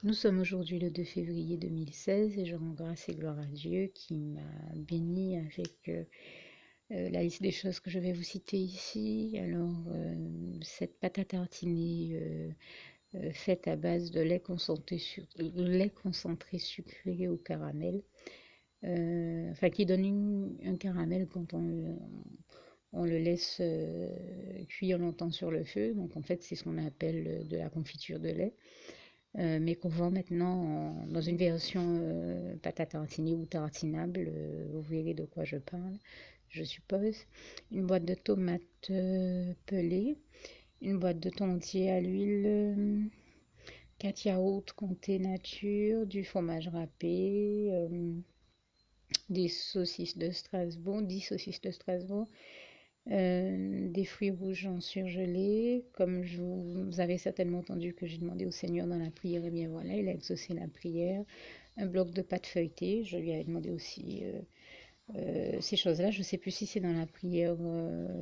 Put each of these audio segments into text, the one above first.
Nous sommes aujourd'hui le 2 février 2016 et je rends grâce et gloire à Dieu qui m'a béni avec la liste des choses que je vais vous citer ici. Alors, cette pâte à tartiner faite à base de lait concentré sucré au caramel, enfin qui donne un caramel quand on le laisse cuire longtemps sur le feu. Donc en fait, c'est ce qu'on appelle de la confiture de lait. Mais qu'on vend maintenant dans une version pâte à tartiner ou tartinable. Vous verrez de quoi je parle, je suppose. Une boîte de tomates pelées, une boîte de thon entier à l'huile, 4 yaourts comté nature, du fromage râpé, des saucisses de Strasbourg, 10 saucisses de Strasbourg, des fruits rouges en surgelé. Comme vous avez certainement entendu que j'ai demandé au Seigneur dans la prière, et bien voilà, il a exaucé la prière. Un bloc de pâte feuilletée, je lui avais demandé aussi ces choses-là. Je ne sais plus si c'est dans la prière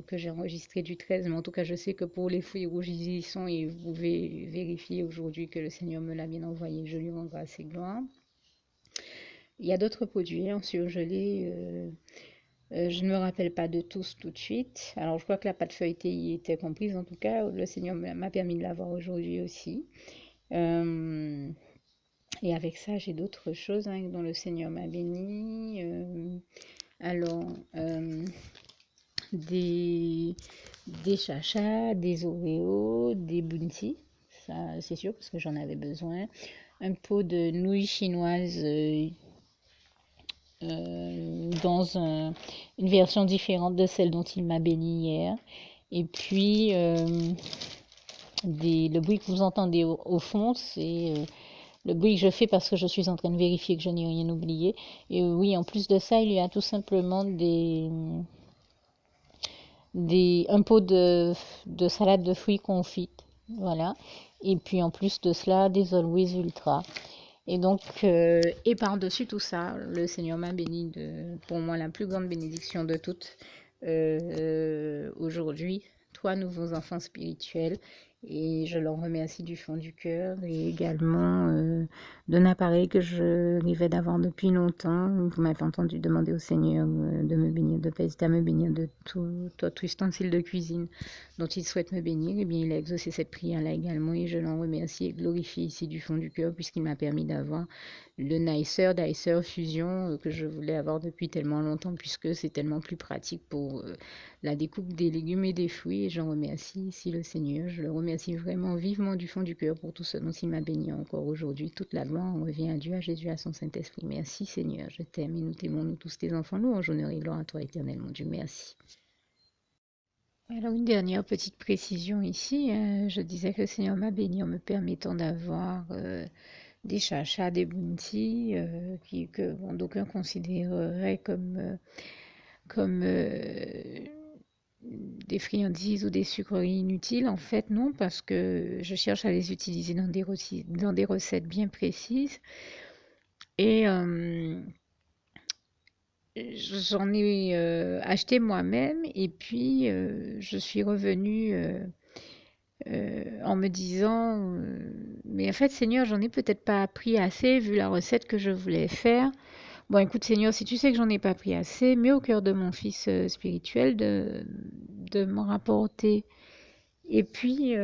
que j'ai enregistrée du 13, mais en tout cas, je sais que pour les fruits rouges, ils y sont et vous pouvez vérifier aujourd'hui que le Seigneur me l'a bien envoyé. Je lui rends grâce et gloire. Il y a d'autres produits en surgelé. Je ne me rappelle pas de tous tout de suite. Alors, je crois que la pâte feuilletée y était comprise. En tout cas, le Seigneur m'a permis de l'avoir aujourd'hui aussi. Euh, et avec ça, j'ai d'autres choses dont le Seigneur m'a béni. Alors, des, des chachas, des Oreos, des bounty. Ça, c'est sûr, parce que j'en avais besoin. Un pot de nouilles chinoises dans une version différente de celle dont il m'a béni hier. Et puis, le bruit que vous entendez au fond, c'est le bruit que je fais parce que je suis en train de vérifier que je n'ai rien oublié. Et oui, en plus de ça, il y a tout simplement un pot de salade de fruits confite. Voilà. Et puis en plus de cela, des Always Ultra. Et donc, et par-dessus tout ça, le Seigneur m'a béni pour moi, la plus grande bénédiction de toutes aujourd'hui, 3 nouveaux enfants spirituels. Et je leur remercie du fond du cœur et également d'un appareil que je rêvais d'avoir depuis longtemps. Vous m'avez entendu demander au Seigneur de me bénir, de pas hésiter à me bénir de tout ustensile de cuisine dont il souhaite me bénir. Et bien, il a exaucé cette prière-là également et je l'en remercie et glorifie ici du fond du cœur puisqu'il m'a permis d'avoir le Dicer Fusion que je voulais avoir depuis tellement longtemps puisque c'est tellement plus pratique pour la découpe des légumes et des fruits. Et j'en remercie ici le Seigneur. Je le remercie vraiment vivement du fond du cœur pour tout ce dont il m'a béni encore aujourd'hui. Toute la gloire en revient à Dieu, à Jésus, à son Saint-Esprit. Merci Seigneur, je t'aime et nous t'aimons, nous tous tes enfants. Louange, honneur et gloire à toi éternel, mon Dieu. Merci. Alors une dernière petite précision ici, je disais que le Seigneur m'a béni en me permettant d'avoir des chachas, des bounty, que bon, d'aucuns considéreraient comme des friandises ou des sucreries inutiles. En fait, non, parce que je cherche à les utiliser dans des recettes bien précises. Et j'en ai acheté moi-même et puis je suis revenue en me disant, mais en fait Seigneur, j'en ai peut-être pas appris assez vu la recette que je voulais faire. Bon, écoute Seigneur, si tu sais que j'en ai pas appris assez, mets au cœur de mon fils spirituel de m'en rapporter. Et puis,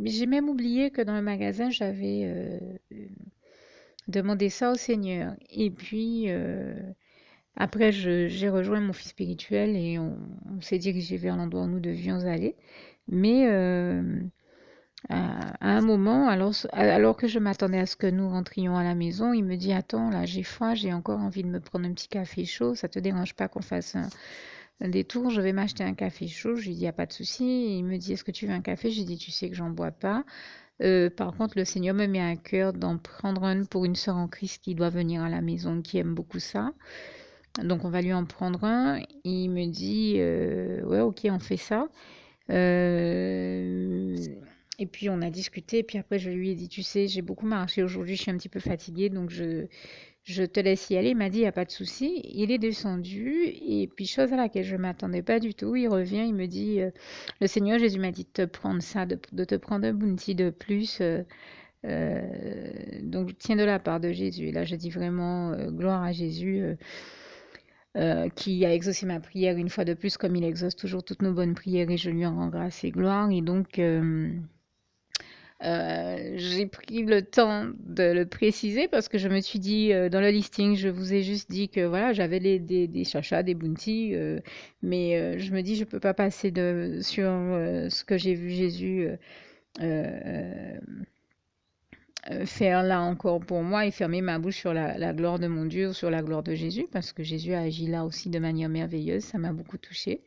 j'ai même oublié que dans le magasin, j'avais demandé ça au Seigneur. Et puis, après, j'ai rejoint mon fils spirituel et on s'est dirigé vers l'endroit où nous devions aller. Mais à un moment, alors que je m'attendais à ce que nous rentrions à la maison, il me dit, attends, là, j'ai faim, j'ai encore envie de me prendre un petit café chaud. Ça te dérange pas qu'on fasse un détour? Je vais m'acheter un café chaud. Je lui dis, il n'y a pas de souci. Il me dit, est-ce que tu veux un café? J'ai dit, tu sais que j'en bois pas. Par contre, le Seigneur me met à cœur d'en prendre un pour une sœur en Christ qui doit venir à la maison, qui aime beaucoup ça. Donc, on va lui en prendre un. Il me dit, ouais, ok, on fait ça. Euh, et puis on a discuté, et puis après je lui ai dit, tu sais, j'ai beaucoup marché aujourd'hui, je suis un petit peu fatiguée, donc je te laisse y aller. Il m'a dit, il n'y a pas de souci. Il est descendu, et puis chose à laquelle je ne m'attendais pas du tout, il revient, il me dit, le Seigneur Jésus m'a dit de te prendre ça, de te prendre un bounty de plus Donc, tiens de la part de Jésus. Et là, je dis vraiment gloire à Jésus qui a exaucé ma prière une fois de plus, comme il exauce toujours toutes nos bonnes prières, et je lui en rends grâce et gloire. Et donc, j'ai pris le temps de le préciser parce que je me suis dit, dans le listing, je vous ai juste dit que voilà, j'avais des chachas, des bounties, je me dis, je peux pas passer sur ce que j'ai vu Jésus euh, faire là encore pour moi et fermer ma bouche sur la gloire de mon Dieu ou sur la gloire de Jésus parce que Jésus a agi là aussi de manière merveilleuse, ça m'a beaucoup touchée.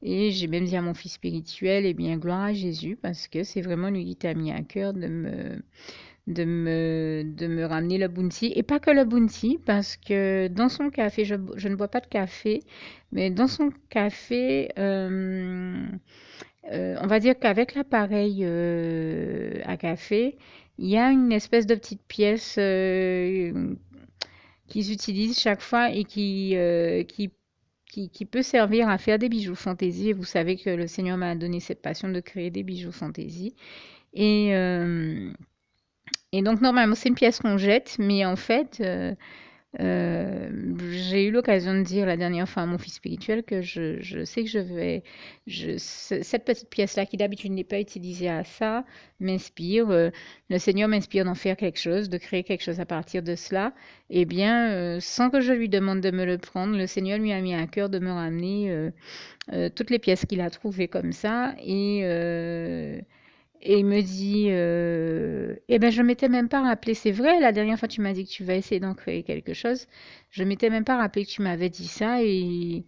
Et j'ai même dit à mon fils spirituel, eh bien, gloire à Jésus, parce que c'est vraiment lui qui t'a mis à cœur de me ramener le bounty. Et pas que le bounty, parce que dans son café, je ne bois pas de café, mais dans son café, on va dire qu'avec l'appareil à café, il y a une espèce de petite pièce qu'ils utilisent chaque fois et qui peut servir à faire des bijoux fantaisie. Et vous savez que le Seigneur m'a donné cette passion de créer des bijoux fantaisie. Et, euh, et donc, normalement, c'est une pièce qu'on jette, mais en fait, j'ai eu l'occasion de dire la dernière fois à mon fils spirituel que je sais que cette petite pièce-là, qui d'habitude n'est pas utilisée à ça, m'inspire. Le Seigneur m'inspire d'en faire quelque chose, de créer quelque chose à partir de cela. Eh bien, sans que je lui demande de me le prendre, le Seigneur lui a mis à cœur de me ramener toutes les pièces qu'il a trouvées comme ça. Et il me dit, eh ben, je m'étais même pas rappelé, c'est vrai, la dernière fois tu m'as dit que tu vas essayer d'en créer quelque chose. Je m'étais même pas rappelé que tu m'avais dit ça et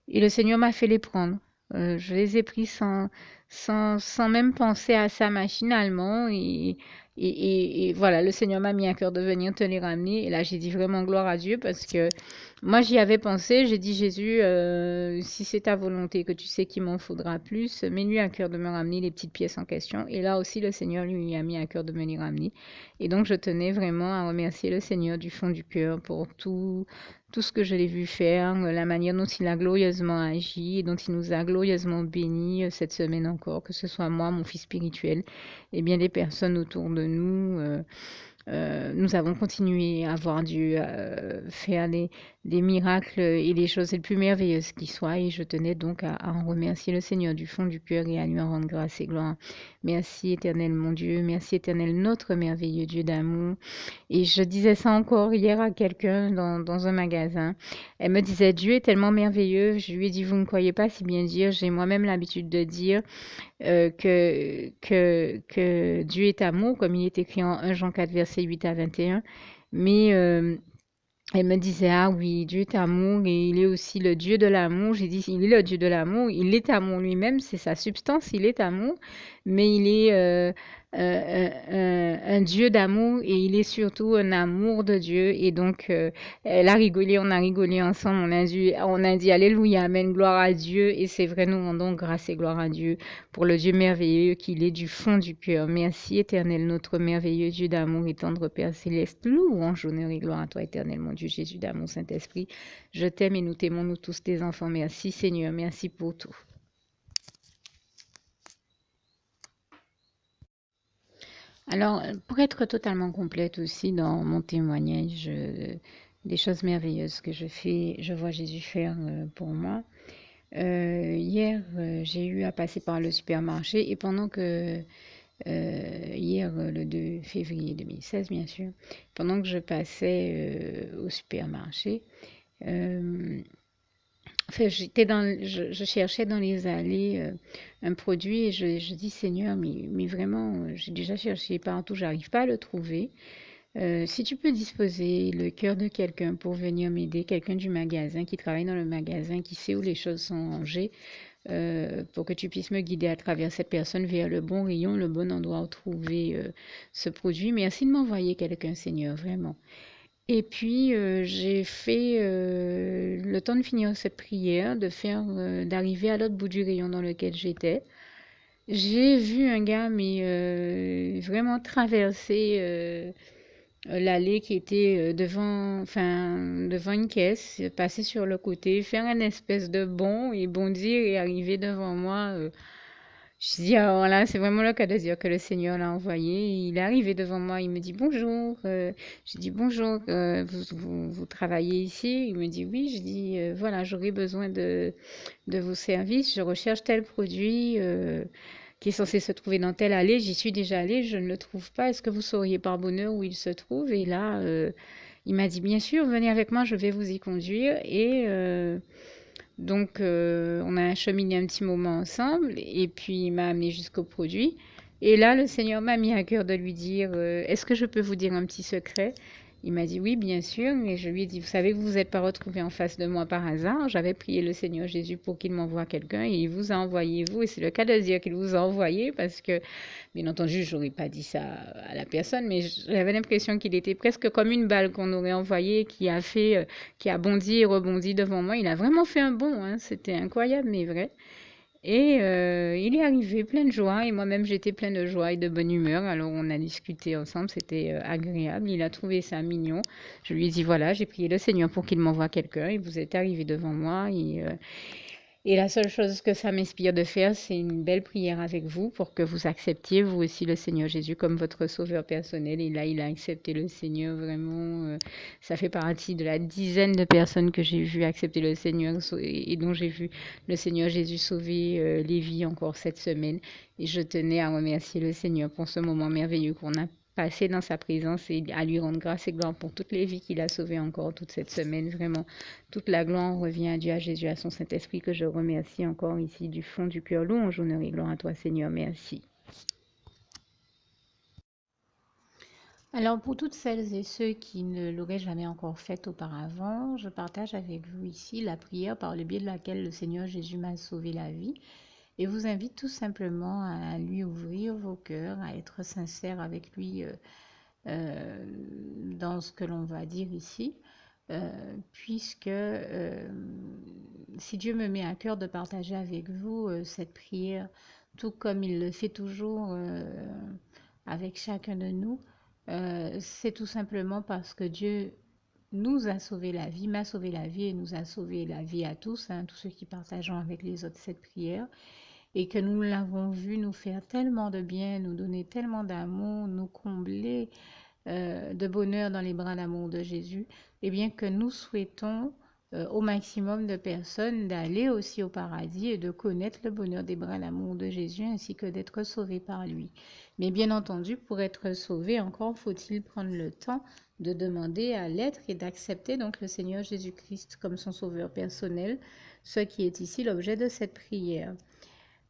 le Seigneur m'a fait les prendre. Je les ai pris sans même penser à ça machinalement. Et voilà, le Seigneur m'a mis à cœur de venir te les ramener. Et là, j'ai dit vraiment gloire à Dieu parce que moi, j'y avais pensé. J'ai dit, Jésus, si c'est ta volonté, que tu sais qu'il m'en faudra plus, mets-lui à cœur de me ramener les petites pièces en question. Et là aussi, le Seigneur lui a mis à cœur de me les ramener. Et donc, je tenais vraiment à remercier le Seigneur du fond du cœur pour tout ce que je l'ai vu faire, la manière dont il a glorieusement agi et dont il nous a glorieusement bénis cette semaine encore, que ce soit moi, mon fils spirituel, et bien des personnes autour de nous. Nous avons continué à voir Dieu faire des miracles et des choses les plus merveilleuses qui soient. Et je tenais donc à en remercier le Seigneur du fond du cœur et à lui en rendre grâce et gloire. Merci éternel mon Dieu, merci éternel notre merveilleux Dieu d'amour. Et je disais ça encore hier à quelqu'un dans un magasin. Elle me disait, Dieu est tellement merveilleux. Je lui ai dit, vous ne croyez pas si bien dire. J'ai moi-même l'habitude de dire que Dieu est amour, comme il est écrit en 1 Jean 4, verset 8 à 21. Mais elle me disait, ah oui, Dieu est amour et il est aussi le Dieu de l'amour. J'ai dit, il est le Dieu de l'amour, il est amour lui-même, c'est sa substance, il est amour, mais il est un Dieu d'amour et il est surtout un amour de Dieu. Et donc, elle a rigolé, on a rigolé ensemble, on a dit Alléluia, Amen, gloire à Dieu. Et c'est vrai, nous rendons grâce et gloire à Dieu pour le Dieu merveilleux qu'il est du fond du cœur. Merci éternel, notre merveilleux Dieu d'amour et tendre Père céleste. Louange, honneur et gloire à toi éternel, mon Dieu Jésus d'amour, Saint-Esprit. Je t'aime et nous t'aimons, nous tous tes enfants. Merci Seigneur, merci pour tout. Alors, pour être totalement complète aussi dans mon témoignage des choses merveilleuses que je vois Jésus faire pour moi. Hier, j'ai eu à passer par le supermarché et pendant que hier, le 2 février 2016, bien sûr, pendant que je passais au supermarché, euh, enfin, je cherchais dans les allées un produit et je dis Seigneur, mais vraiment, j'ai déjà cherché partout, j'arrive pas à le trouver. Si tu peux disposer le cœur de quelqu'un pour venir m'aider, quelqu'un du magasin qui travaille dans le magasin, qui sait où les choses sont rangées, pour que tu puisses me guider à travers cette personne vers le bon rayon, le bon endroit où trouver ce produit. Merci de m'envoyer quelqu'un, Seigneur, vraiment. Et puis, j'ai fait le temps de finir cette prière, d'arriver à l'autre bout du rayon dans lequel j'étais. J'ai vu un gars, mais vraiment traverser l'allée qui était devant une caisse, passer sur le côté, faire un espèce de bond et bondir et arriver devant moi Je dis, alors là, c'est vraiment le cas de dire que le Seigneur l'a envoyé. Il est arrivé devant moi, il me dit bonjour. Je dis bonjour, vous travaillez ici? Il me dit oui. Je dis, voilà, j'aurais besoin de vos services. Je recherche tel produit qui est censé se trouver dans telle allée. J'y suis déjà allée, je ne le trouve pas. Est-ce que vous sauriez par bonheur où il se trouve? Et là, il m'a dit, bien sûr, venez avec moi, je vais vous y conduire. Et donc, on a cheminé un petit moment ensemble et puis il m'a amené jusqu'au produit. Et là, le Seigneur m'a mis à cœur de lui dire, est-ce que je peux vous dire un petit secret? Il m'a dit oui, bien sûr. Et je lui ai dit, vous savez que vous vous êtes pas retrouvé en face de moi par hasard. J'avais prié le Seigneur Jésus pour qu'il m'envoie quelqu'un et il vous a envoyé vous. Et c'est le cas de dire qu'il vous a envoyé parce que, bien entendu, je n'aurais pas dit ça à la personne, mais j'avais l'impression qu'il était presque comme une balle qu'on aurait envoyée qui a bondi et rebondi devant moi. Il a vraiment fait un bond, hein. C'était incroyable, mais vrai. Et il est arrivé plein de joie et moi-même j'étais plein de joie et de bonne humeur. Alors on a discuté ensemble, c'était agréable. Il a trouvé ça mignon. Je lui ai dit voilà, j'ai prié le Seigneur pour qu'il m'envoie quelqu'un et vous êtes arrivé devant moi et la seule chose que ça m'inspire de faire, c'est une belle prière avec vous pour que vous acceptiez vous aussi le Seigneur Jésus comme votre sauveur personnel. Et là, il a accepté le Seigneur vraiment. Ça fait partie de la dizaine de personnes que j'ai vu accepter le Seigneur et dont j'ai vu le Seigneur Jésus sauver les vies encore cette semaine. Et je tenais à remercier le Seigneur pour ce moment merveilleux qu'on a passé dans sa présence et à lui rendre grâce et gloire pour toutes les vies qu'il a sauvées encore toute cette semaine. Vraiment, toute la gloire revient à Dieu, à Jésus, à son Saint-Esprit que je remercie encore ici du fond du cœur. Louange, honneur et gloire à toi, Seigneur. Merci. Alors, pour toutes celles et ceux qui ne l'auraient jamais encore fait auparavant, je partage avec vous ici la prière par le biais de laquelle le Seigneur Jésus m'a sauvé la vie et vous invite tout simplement à lui ouvrir vos cœurs, à être sincère avec lui dans ce que l'on va dire ici, puisque si Dieu me met à cœur de partager avec vous cette prière, tout comme il le fait toujours avec chacun de nous, c'est tout simplement parce que Dieu nous a sauvé la vie, m'a sauvé la vie et nous a sauvé la vie à tous, hein, tous ceux qui partageons avec les autres cette prière, et que nous l'avons vu nous faire tellement de bien, nous donner tellement d'amour, nous combler de bonheur dans les bras d'amour de Jésus, et bien que nous souhaitons au maximum de personnes d'aller aussi au paradis et de connaître le bonheur des bras d'amour de Jésus ainsi que d'être sauvés par lui. Mais bien entendu, pour être sauvé, encore faut-il prendre le temps de demander à l'être et d'accepter donc le Seigneur Jésus-Christ comme son sauveur personnel, ce qui est ici l'objet de cette prière.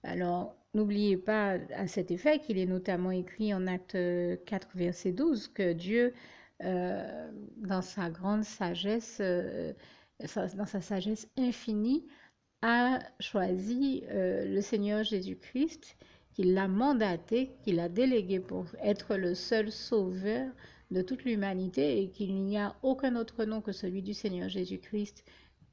Alors, n'oubliez pas à cet effet qu'il est notamment écrit en Acte 4, verset 12, que Dieu, dans sa grande sagesse, dans sa sagesse infinie, a choisi le Seigneur Jésus-Christ, qu'il l'a mandaté, qu'il l'a délégué pour être le seul sauveur de toute l'humanité et qu'il n'y a aucun autre nom que celui du Seigneur Jésus-Christ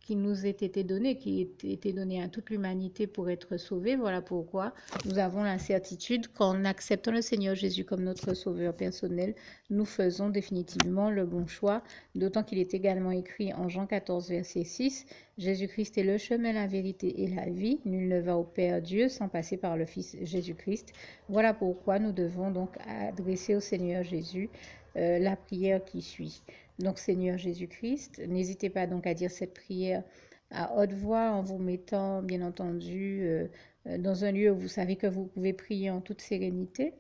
qui nous ait été donné, qui ait été donné à toute l'humanité pour être sauvé. Voilà pourquoi nous avons la certitude qu'en acceptant le Seigneur Jésus comme notre sauveur personnel, nous faisons définitivement le bon choix, d'autant qu'il est également écrit en Jean 14, verset 6, Jésus-Christ est le chemin, la vérité et la vie. Nul ne va au Père Dieu sans passer par le Fils Jésus-Christ. Voilà pourquoi nous devons donc adresser au Seigneur Jésus la prière qui suit. Donc Seigneur Jésus-Christ, n'hésitez pas donc à dire cette prière à haute voix en vous mettant bien entendu dans un lieu où vous savez que vous pouvez prier en toute sérénité.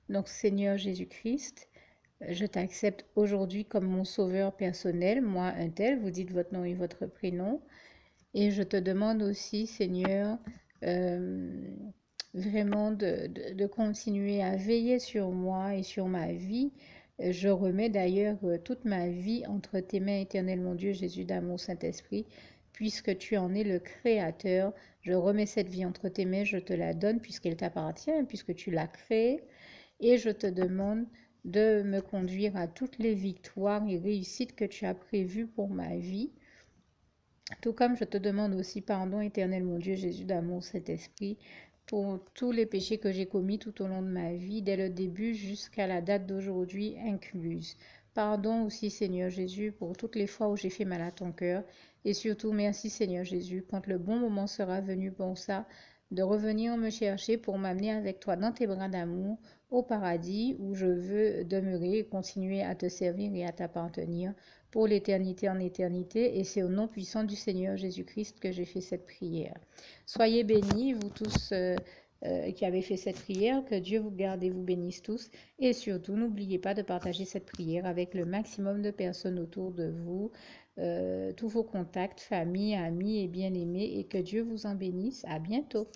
Donc Seigneur Jésus-Christ, je t'accepte aujourd'hui comme mon sauveur personnel, moi un tel, vous dites votre nom et votre prénom. Et je te demande aussi, Seigneur, vraiment de continuer à veiller sur moi et sur ma vie. Je remets d'ailleurs toute ma vie entre tes mains, éternel mon Dieu, Jésus d'amour, Saint-Esprit, puisque tu en es le Créateur. Je remets cette vie entre tes mains, je te la donne puisqu'elle t'appartient, puisque tu l'as créée. Et je te demande de me conduire à toutes les victoires et réussites que tu as prévues pour ma vie. Tout comme je te demande aussi pardon, éternel mon Dieu, Jésus d'amour, Saint-Esprit, pour tous les péchés que j'ai commis tout au long de ma vie, dès le début jusqu'à la date d'aujourd'hui incluse. Pardon aussi, Seigneur Jésus, pour toutes les fois où j'ai fait mal à ton cœur. Et surtout, merci, Seigneur Jésus, quand le bon moment sera venu pour ça, de revenir me chercher pour m'amener avec toi dans tes bras d'amour au paradis où je veux demeurer et continuer à te servir et à t'appartenir pour l'éternité en éternité. Et c'est au nom puissant du Seigneur Jésus-Christ que j'ai fait cette prière. Soyez bénis, vous tous qui avez fait cette prière, que Dieu vous garde et vous bénisse tous. Et surtout, n'oubliez pas de partager cette prière avec le maximum de personnes autour de vous, tous vos contacts, famille, amis et bien-aimés, et que Dieu vous en bénisse. À bientôt.